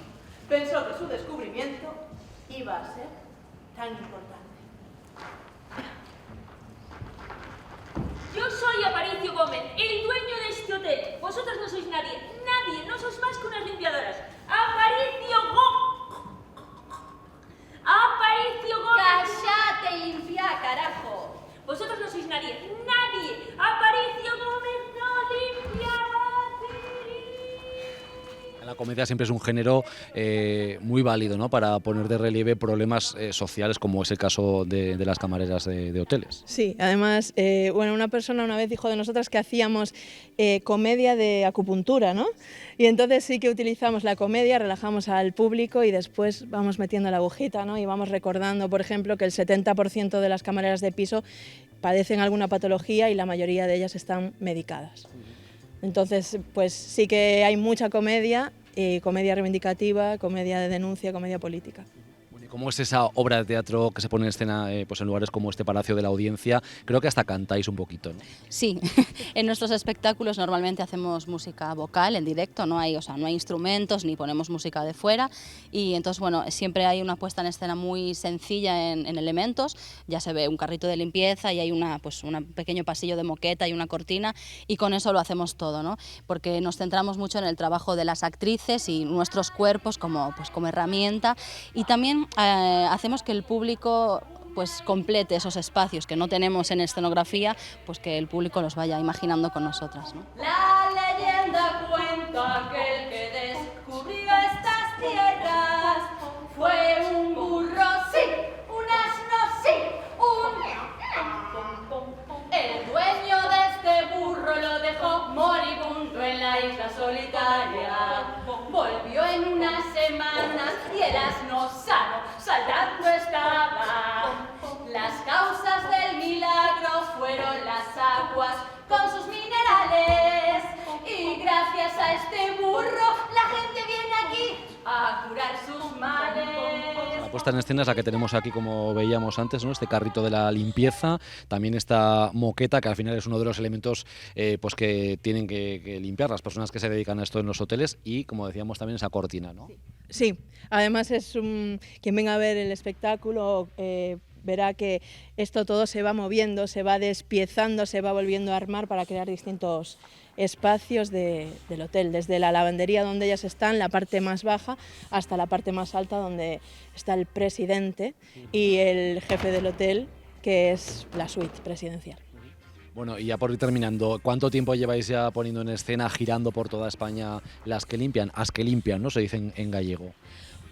pensó que su descubrimiento iba a ser tan importante. Yo soy Aparicio Gómez, el dueño de este hotel. Vosotros no sois nadie, no sois más que unas limpiadoras. Aparicio Gómez. ¡Cállate y limpia, carajo! Vosotros no sois nadie. Aparicio Gómez no limpia. La comedia siempre es un género muy válido, ¿no?, para poner de relieve problemas sociales, como es el caso de las camareras de hoteles. Sí, además, una persona una vez dijo de nosotras que hacíamos comedia de acupuntura, ¿no? Y entonces sí que utilizamos la comedia, relajamos al público y después vamos metiendo la agujita, ¿no? Y vamos recordando, por ejemplo, que el 70% de las camareras de piso padecen alguna patología y la mayoría de ellas están medicadas. Entonces, pues sí que hay mucha comedia, comedia reivindicativa, comedia de denuncia, comedia política. Bueno, ¿Cómo es esa obra de teatro que se pone en escena pues en lugares como este Palacio de la Audiencia? Creo que hasta cantáis un poquito, ¿no? Sí, en nuestros espectáculos normalmente hacemos música vocal en directo, no hay instrumentos ni ponemos música de fuera, y entonces bueno, siempre hay una puesta en escena muy sencilla en elementos. Ya se ve un carrito de limpieza y hay un pequeño pasillo de moqueta y una cortina, y con eso lo hacemos todo, ¿no? Porque nos centramos mucho en el trabajo de las actrices y nuestros cuerpos como herramienta, y también hacemos que el público pues complete esos espacios que no tenemos en escenografía, pues que el público los vaya imaginando con nosotras, ¿no? La leyenda cuenta que el que descubrió estas tierras fue un burro, sí, un asno, sí, El dueño de este burro lo dejó moribundo en la isla solitaria. Volvió en unas semanas y el asno sano saltando estaba. Las causas del milagro fueron las aguas con sus minerales, y gracias a este burro la gente viene aquí a curar sus males. La puesta en escena es la que tenemos aquí, como veíamos antes, ¿no? Este carrito de la limpieza, también esta moqueta, que al final es uno de los elementos pues que tienen que limpiar las personas que se dedican a esto en los hoteles, y como decíamos también esa cortina, ¿no? Sí, además quien venga a ver el espectáculo verá que esto todo se va moviendo, se va despiezando, se va volviendo a armar para crear distintos espacios del hotel, desde la lavandería donde ellas están, la parte más baja, hasta la parte más alta donde está el presidente y el jefe del hotel, que es la suite presidencial. Bueno, y ya por ir terminando, ¿cuánto tiempo lleváis ya poniendo en escena, girando por toda España las que limpian? As que limpian, ¿no? Se dice en gallego.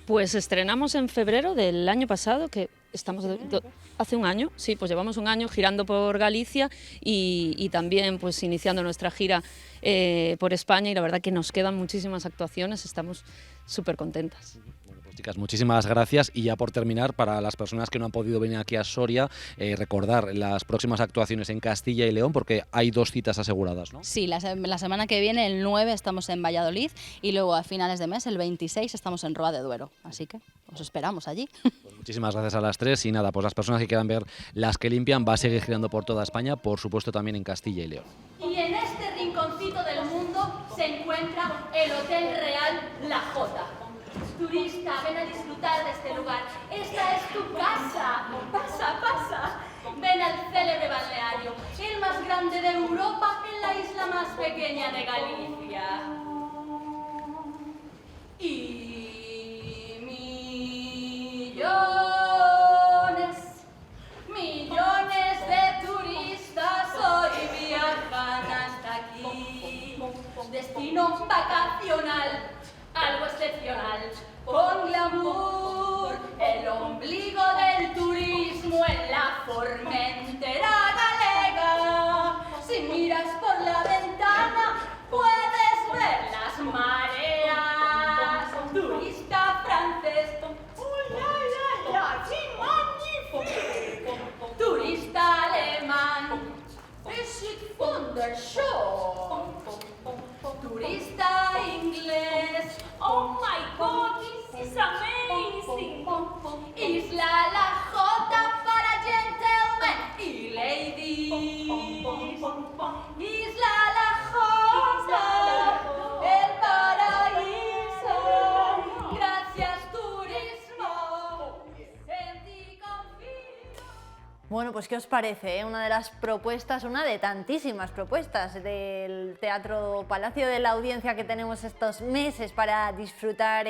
Pues estrenamos en febrero del año pasado, que estamos hace un año, sí, pues llevamos un año girando por Galicia y también pues iniciando nuestra gira por España, y la verdad que nos quedan muchísimas actuaciones, estamos súper contentas. Bueno, pues chicas, muchísimas gracias, y ya por terminar, para las personas que no han podido venir aquí a Soria, recordar las próximas actuaciones en Castilla y León, porque hay 2 citas aseguradas, ¿no? Sí, la semana que viene, el 9, estamos en Valladolid, y luego a finales de mes, el 26, estamos en Roa de Duero, así que os esperamos allí. Pues muchísimas gracias a las 3, y nada, pues las personas que quieran ver las que limpian, va a seguir girando por toda España, por supuesto también en Castilla y León. Y en este rinconcito del mundo se encuentra el Hotel Real La Jota. Turista, ven a disfrutar de este lugar. Esta es tu casa. Pasa, pasa. Ven al célebre balneario, el más grande de Europa en la isla más pequeña de Galicia. Y millones de turistas hoy viajan hasta aquí. Destino vacacional, algo excepcional, con glamour, el ombligo del turismo en la Formentera galega. Si miras por la ventana puedes ver las mareas. Turista francés, ¡uy, ay, ay, ay! ¡Qué magnífico! Turista alemán, es it wunderschön. Turista inglés, Oh my God, this is amazing! Isla La Jota para gentlemen y ladies. Isla La Jota, el paraíso. Gracias turismo, en ti confío. Bueno, pues ¿qué os parece? Una de las propuestas, una de tantísimas propuestas del Teatro Palacio de la Audiencia que tenemos estos meses para disfrutar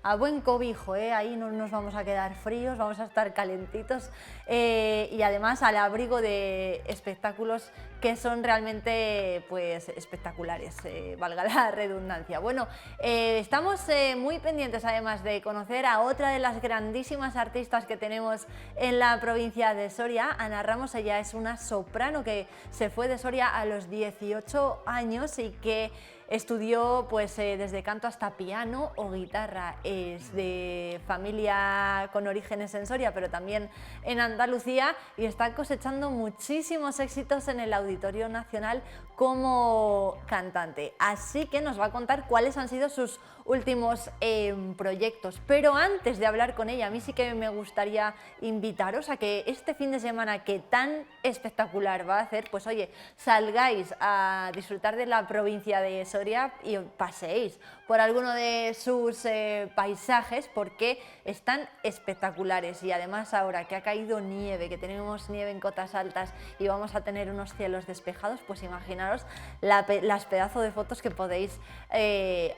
a buen cobijo, ahí no nos vamos a quedar fríos, vamos a estar calentitos y además al abrigo de espectáculos que son realmente pues espectaculares, valga la redundancia. Bueno, estamos muy pendientes además de conocer a otra de las grandísimas artistas que tenemos en la provincia de Soria. Ana Ramos, ella es una soprano que se fue de Soria a los 18 años y que estudió pues desde canto hasta piano o guitarra. Es de familia con orígenes en Soria, pero también en Andalucía, y está cosechando muchísimos éxitos en el Auditorio Nacional como cantante. Así que nos va a contar cuáles han sido sus últimos proyectos. Pero antes de hablar con ella, a mí sí que me gustaría invitaros a que este fin de semana que tan espectacular va a hacer, pues oye, salgáis a disfrutar de la provincia de Soria y paseéis por alguno de sus paisajes, porque están espectaculares. Y además ahora que ha caído nieve, que tenemos nieve en cotas altas y vamos a tener unos cielos despejados, pues imaginaros las pedazos de fotos que podéis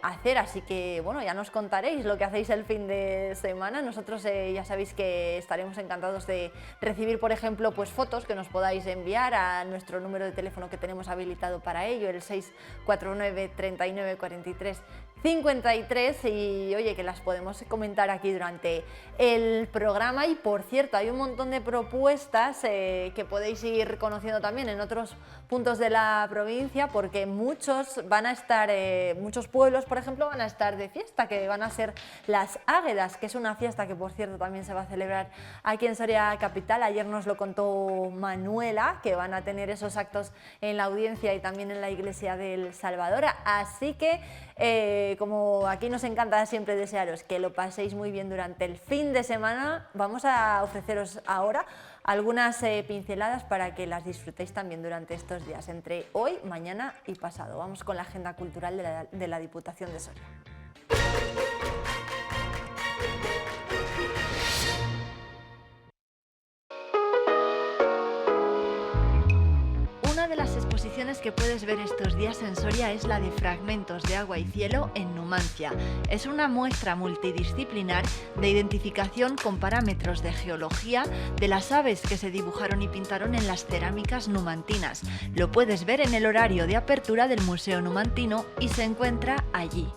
hacer. Así que bueno, ya nos contaréis lo que hacéis el fin de semana. Nosotros ya sabéis que estaremos encantados de recibir, por ejemplo, pues fotos que nos podáis enviar a nuestro número de teléfono que tenemos habilitado para ello, el 649 39 43 53, y oye, que las podemos comentar aquí durante el programa. Y por cierto, hay un montón de propuestas que podéis ir conociendo también en otros puntos de la provincia, porque muchos van a estar, muchos pueblos, por ejemplo, van a estar de fiesta, que van a ser las Águedas, que es una fiesta que, por cierto, también se va a celebrar aquí en Soria Capital. Ayer nos lo contó Manuela, que van a tener esos actos en la audiencia y también en la iglesia del Salvador. Así que como aquí nos encanta siempre desearos que lo paséis muy bien durante el fin de semana, vamos a ofreceros ahora algunas pinceladas para que las disfrutéis también durante estos días, entre hoy, mañana y pasado. Vamos con la agenda cultural de la Diputación de Soria. Una de las exposiciones que puedes ver estos días en Soria es la de Fragmentos de agua y cielo en Numancia. Es una muestra multidisciplinar de identificación con parámetros de geología de las aves que se dibujaron y pintaron en las cerámicas numantinas. Lo puedes ver en el horario de apertura del Museo Numantino y se encuentra allí.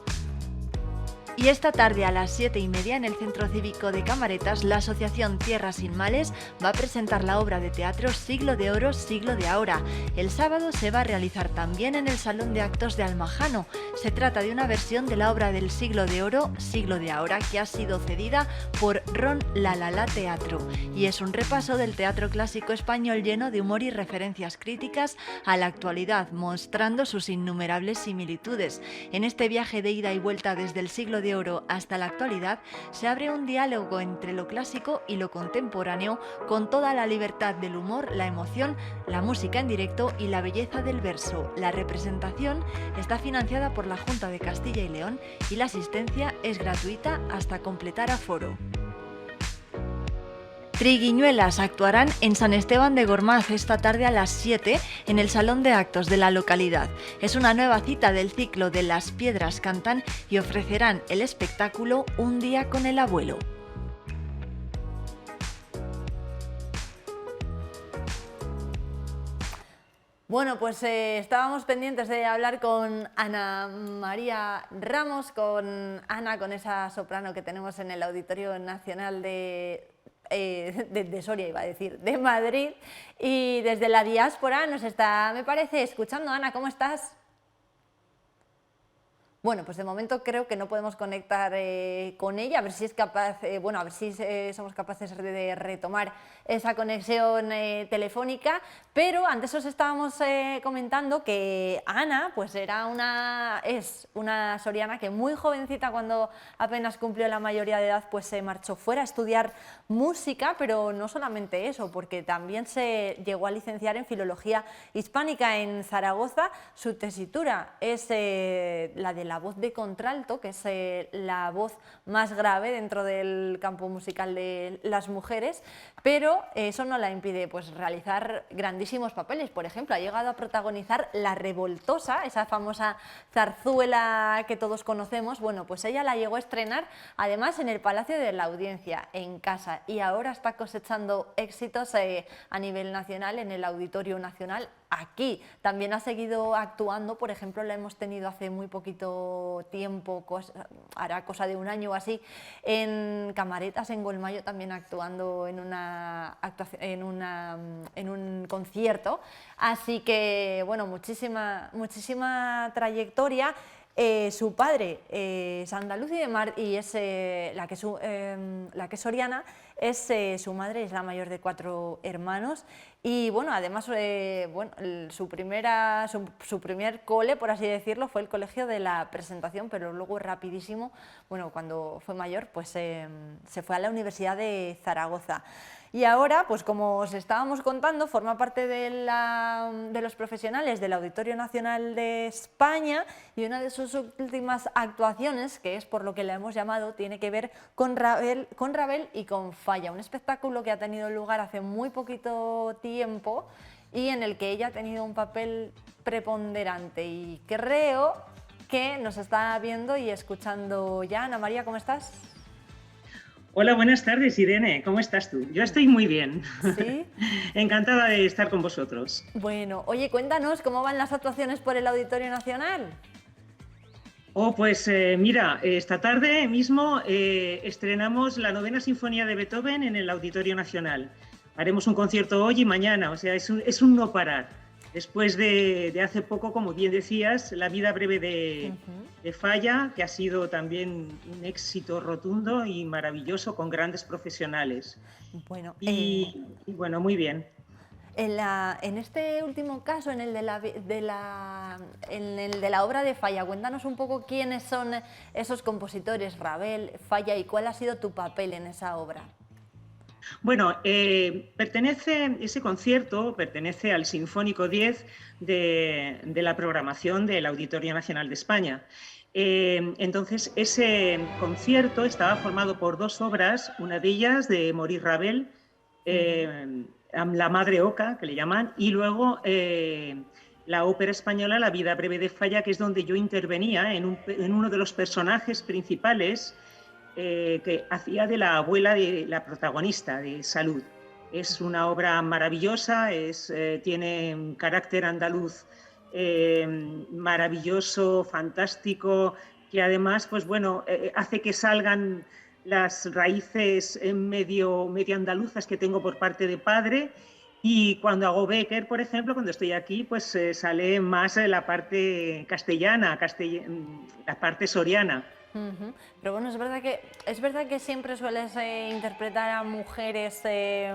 Y esta tarde a las 7:30 en el Centro Cívico de Camaretas, la Asociación Tierra Sin Males va a presentar la obra de teatro Siglo de Oro, Siglo de Ahora. El sábado se va a realizar también en el Salón de Actos de Almajano. Se trata de una versión de la obra del Siglo de Oro, Siglo de Ahora, que ha sido cedida por Ron Lalala Teatro. Y es un repaso del teatro clásico español lleno de humor y referencias críticas a la actualidad, mostrando sus innumerables similitudes. En este viaje de ida y vuelta desde el Siglo de Oro hasta la actualidad, se abre un diálogo entre lo clásico y lo contemporáneo, con toda la libertad del humor, la emoción, la música en directo y la belleza del verso. La representación está financiada por la Junta de Castilla y León y la asistencia es gratuita hasta completar aforo. Triguiñuelas actuarán en San Esteban de Gormaz esta tarde a las 7 en el Salón de Actos de la localidad. Es una nueva cita del ciclo de Las Piedras Cantan y ofrecerán el espectáculo Un día con el abuelo. Bueno, pues estábamos pendientes de hablar con Ana María Ramos, con Ana, con esa soprano que tenemos en el Auditorio Nacional de Soria, iba a decir, de Madrid, y desde la diáspora nos está, me parece, escuchando. Ana, ¿cómo estás? Bueno, pues de momento creo que no podemos conectar con ella, a ver si es capaz, a ver si somos capaces de retomar esa conexión telefónica, pero antes os estábamos comentando que Ana pues es una soriana que muy jovencita, cuando apenas cumplió la mayoría de edad, pues se marchó fuera a estudiar música, pero no solamente eso, porque también se llegó a licenciar en Filología Hispánica en Zaragoza. Su tesitura es la de la voz de contralto, que es la voz más grave dentro del campo musical de las mujeres, pero eso no la impide pues realizar grandísimos papeles. Por ejemplo, ha llegado a protagonizar La Revoltosa, esa famosa zarzuela que todos conocemos. Bueno, pues ella la llegó a estrenar además en el Palacio de la Audiencia, en casa, y ahora está cosechando éxitos a nivel nacional en el Auditorio Nacional aquí. También ha seguido actuando, por ejemplo, la hemos tenido hace muy poquito tiempo, hará cosa de un año o así, en Camaretas, en Golmayo, también actuando en un concierto. Así que, bueno, muchísima trayectoria. Su padre es andaluz y es la que es soriana, su madre es la mayor de 4 hermanos y bueno, además su primer cole, por así decirlo, fue el Colegio de la Presentación, pero luego rapidísimo, bueno, cuando fue mayor, pues se fue a la Universidad de Zaragoza. Y ahora, pues como os estábamos contando, forma parte de los profesionales del Auditorio Nacional de España y una de sus últimas actuaciones, que es por lo que la hemos llamado, tiene que ver con Ravel y con Falla, un espectáculo que ha tenido lugar hace muy poquito tiempo y en el que ella ha tenido un papel preponderante y creo que nos está viendo y escuchando ya. Ana María, ¿cómo estás? Hola, buenas tardes, Irene. ¿Cómo estás tú? Yo estoy muy bien. ¿Sí? Encantada de estar con vosotros. Bueno, oye, cuéntanos cómo van las actuaciones por el Auditorio Nacional. Pues mira, esta tarde mismo estrenamos la 9ª Sinfonía de Beethoven en el Auditorio Nacional. Haremos un concierto hoy y mañana, o sea, es un no parar. Después de hace poco, como bien decías, La vida breve de Falla, que ha sido también un éxito rotundo y maravilloso con grandes profesionales. Bueno, y bueno, muy bien. En este último caso, en el de la obra de Falla, cuéntanos un poco quiénes son esos compositores, Ravel, Falla, y cuál ha sido tu papel en esa obra. Bueno, ese concierto pertenece al Sinfónico 10 de la programación del Auditorio Nacional de España. Entonces, ese concierto estaba formado por 2 obras, una de ellas de Maurice Ravel, La Madre Oca, que le llaman, y luego la ópera española La vida breve de Falla, que es donde yo intervenía en uno de los personajes principales, que hacía de la abuela de la protagonista de Salud. Es una obra maravillosa, tiene un carácter andaluz maravilloso, fantástico, que además, pues bueno, hace que salgan las raíces medio andaluzas que tengo por parte de padre. Y cuando hago Becker, por ejemplo, cuando estoy aquí, pues sale más la parte castellana, la parte soriana. Pero bueno, es verdad que siempre sueles interpretar a mujeres de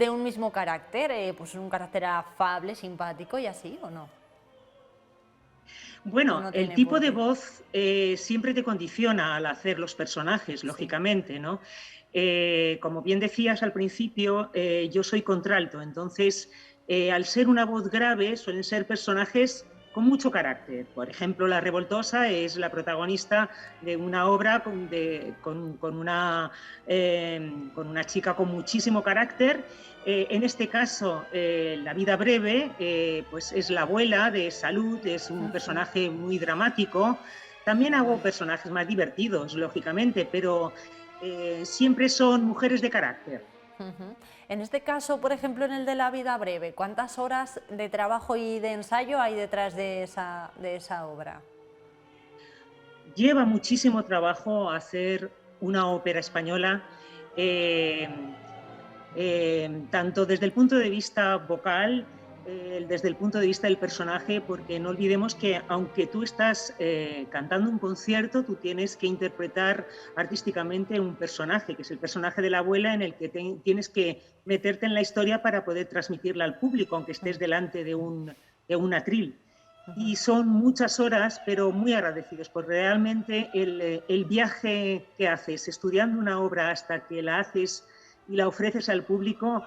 un mismo carácter, pues un carácter afable, simpático y así, ¿o no? Bueno, el tipo de voz siempre te condiciona al hacer los personajes, lógicamente, ¿no? Como bien decías al principio, yo soy contralto, entonces al ser una voz grave suelen ser personajes con mucho carácter. Por ejemplo, La Revoltosa es la protagonista de una obra con una chica con muchísimo carácter. En este caso, La vida breve, pues es la abuela de Salud, es un personaje muy dramático. También hago personajes más divertidos, lógicamente, pero siempre son mujeres de carácter. En este caso, por ejemplo, en el de La vida breve, ¿cuántas horas de trabajo y de ensayo hay detrás de esa obra? Lleva muchísimo trabajo hacer una ópera española, tanto desde el punto de vista vocal, desde el punto de vista del personaje, porque no olvidemos que aunque tú estás cantando un concierto, tú tienes que interpretar artísticamente un personaje, que es el personaje de la abuela, en el que tienes que meterte en la historia para poder transmitirla al público, aunque estés delante de un atril. Y son muchas horas, pero muy agradecidos, porque realmente el viaje que haces estudiando una obra hasta que la haces y la ofreces al público,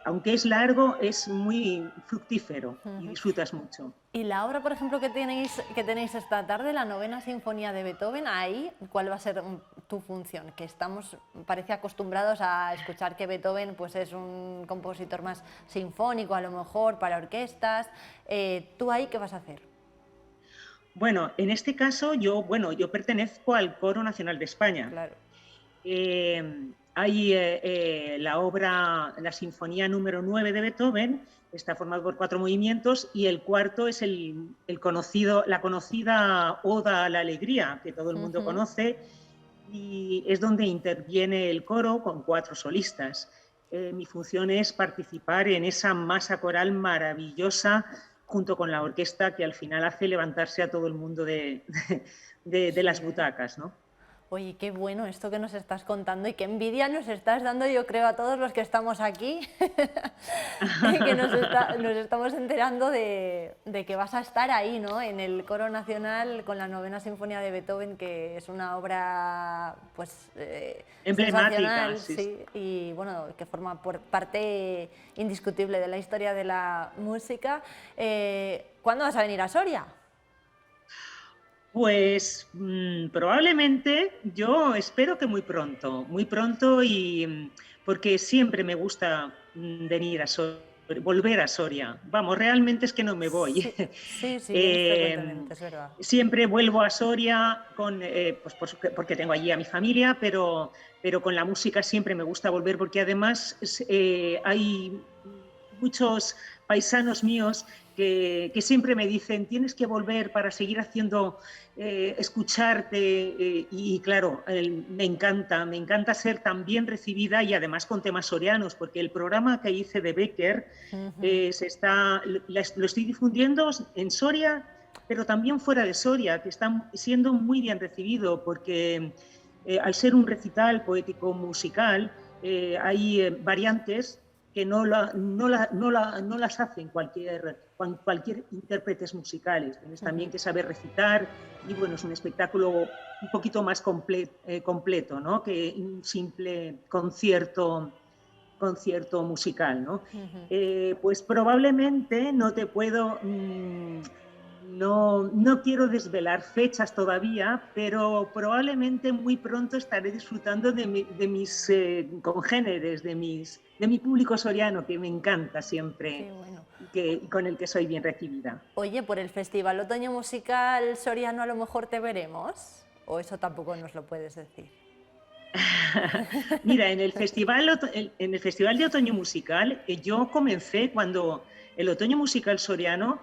aunque es largo, es muy fructífero y disfrutas mucho. Y la obra, por ejemplo, que tenéis esta tarde, la 9ª Sinfonía de Beethoven, ahí, ¿cuál va a ser tu función? Que estamos, parece, acostumbrados a escuchar que Beethoven pues, es un compositor más sinfónico, a lo mejor, para orquestas. ¿Tú ahí qué vas a hacer? Bueno, en este caso yo pertenezco al Coro Nacional de España. Claro. Hay la Sinfonía número 9 de Beethoven, está formado por 4 movimientos y el cuarto es la conocida Oda a la Alegría, que todo el mundo conoce, y es donde interviene el coro con 4 solistas. Mi función es participar en esa masa coral maravillosa junto con la orquesta que al final hace levantarse a todo el mundo de las butacas, ¿no? Oye, qué bueno esto que nos estás contando y qué envidia nos estás dando, yo creo, a todos los que estamos aquí, que nos estamos enterando de que vas a estar ahí, ¿no? En el Coro Nacional con la Novena Sinfonía de Beethoven, que es una obra pues emblemática, sí, y bueno, que forma parte indiscutible de la historia de la música. ¿Cuándo vas a venir a Soria? Pues probablemente, yo espero que muy pronto, y porque siempre me gusta venir a Soria, volver a Soria. Vamos, realmente es que no me voy. Sí, frecuentemente, es verdad. Siempre vuelvo a Soria pues porque tengo allí a mi familia, pero con la música siempre me gusta volver porque además hay muchos paisanos míos que siempre me dicen tienes que volver para seguir haciendo, escucharte y claro, me encanta ser tan bien recibida y además con temas sorianos, porque el programa que hice de Becker lo estoy difundiendo en Soria, pero también fuera de Soria, que está siendo muy bien recibido porque al ser un recital poético musical hay variantes que no las hacen cualquier intérpretes musicales. Tienes también que saber recitar y bueno, es un espectáculo un poquito más completo, ¿no? Que un simple concierto musical, ¿no? Pues probablemente no te puedo... No quiero desvelar fechas todavía, pero probablemente muy pronto estaré disfrutando de mis congéneres, de mi público soriano, que me encanta siempre, y con el que soy bien recibida. Oye, ¿por el Festival Otoño Musical Soriano a lo mejor te veremos? ¿O eso tampoco nos lo puedes decir? Mira, en el Festival de Otoño Musical yo comencé cuando el Otoño Musical Soriano,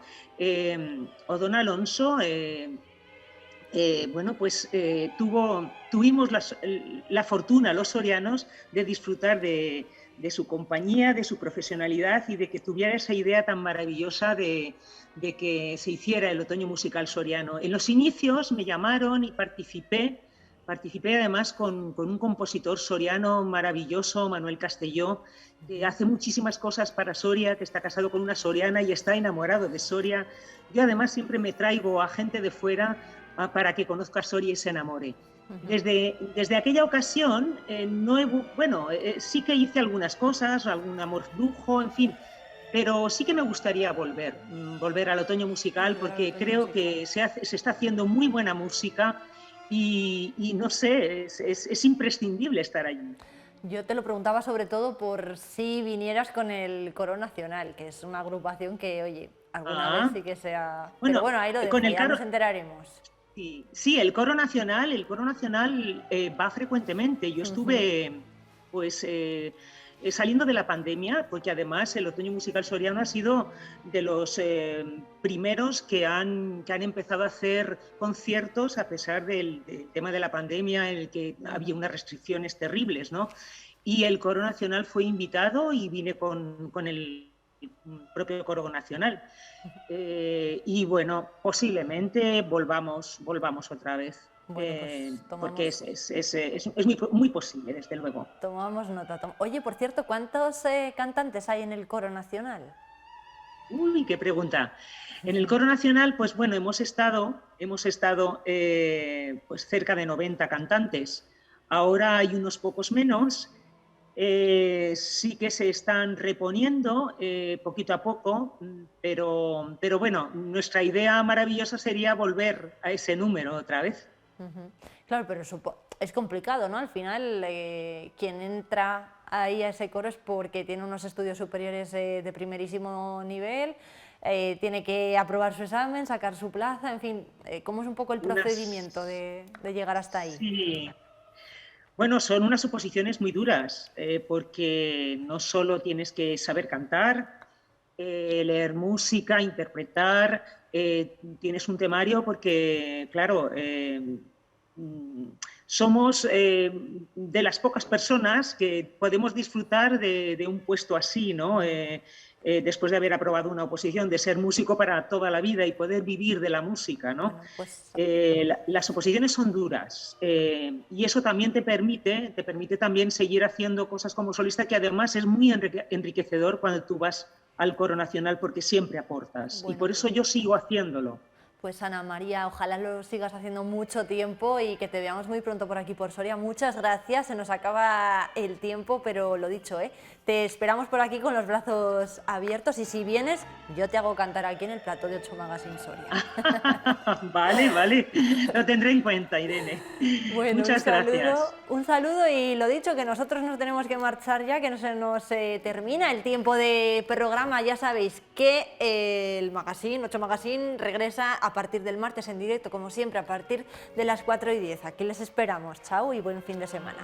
Odón Alonso, tuvimos la fortuna, los sorianos, de disfrutar de su compañía, de su profesionalidad y de que tuviera esa idea tan maravillosa de que se hiciera el Otoño Musical Soriano. En los inicios me llamaron y participé además con un compositor soriano maravilloso, Manuel Castelló, que hace muchísimas cosas para Soria, que está casado con una soriana y está enamorado de Soria. Yo además siempre me traigo a gente de fuera para que conozca Soria y se enamore. Desde aquella ocasión, sí que hice algunas cosas, algún amor flujo, en fin, pero sí que me gustaría volver al Otoño Musical porque creo que se está haciendo muy buena música. Y no sé, es imprescindible estar allí. Yo te lo preguntaba sobre todo por si vinieras con el Coro Nacional, que es una agrupación que, oye, alguna vez sí que sea... Bueno, pero bueno, ahí lo dejo, ya nos enteraremos. Sí, el Coro Nacional va frecuentemente. Yo estuve, saliendo de la pandemia, porque además el Otoño Musical Soriano ha sido de los primeros que han empezado a hacer conciertos a pesar del tema de la pandemia en el que había unas restricciones terribles, ¿no? Y el Coro Nacional fue invitado y vine con el propio Coro Nacional. Y bueno, posiblemente volvamos otra vez. Bueno, pues porque es muy posible, desde luego. Tomamos nota. Oye, por cierto, ¿cuántos cantantes hay en el Coro Nacional? Uy, qué pregunta. En el Coro Nacional, pues bueno, hemos estado pues cerca de 90 cantantes. Ahora hay unos pocos menos. Sí que se están reponiendo poquito a poco, pero bueno, nuestra idea maravillosa sería volver a ese número otra vez. Claro, pero es complicado, ¿no? Al final, quien entra ahí a ese coro es porque tiene unos estudios superiores de primerísimo nivel, tiene que aprobar su examen, sacar su plaza, en fin, ¿cómo es un poco el procedimiento de llegar hasta ahí? Sí. Bueno, son unas oposiciones muy duras, porque no solo tienes que saber cantar, leer música, interpretar, tienes un temario porque, claro, somos de las pocas personas que podemos disfrutar de un puesto así, ¿no? Después de haber aprobado una oposición, de ser músico para toda la vida y poder vivir de la música, ¿no? Bueno, pues... las oposiciones son duras y eso también te permite también seguir haciendo cosas como solista, que además es muy enriquecedor cuando tú vas al coro nacional porque siempre aportas, bueno, y por eso yo sigo haciéndolo. Pues Ana María, ojalá lo sigas haciendo mucho tiempo y que te veamos muy pronto por aquí por Soria. Muchas gracias, se nos acaba el tiempo, pero lo dicho, te esperamos por aquí con los brazos abiertos y si vienes, yo te hago cantar aquí en el plató de 8 Magazine Soria. Vale, lo tendré en cuenta, Irene. Bueno, muchas gracias. Un saludo y lo dicho, que nosotros nos tenemos que marchar ya, que no se nos termina el tiempo de programa. Ya sabéis que el Magazine, 8 Magazine, regresa a partir del martes en directo, como siempre, a partir de las 4:10. Aquí les esperamos. Chao y buen fin de semana.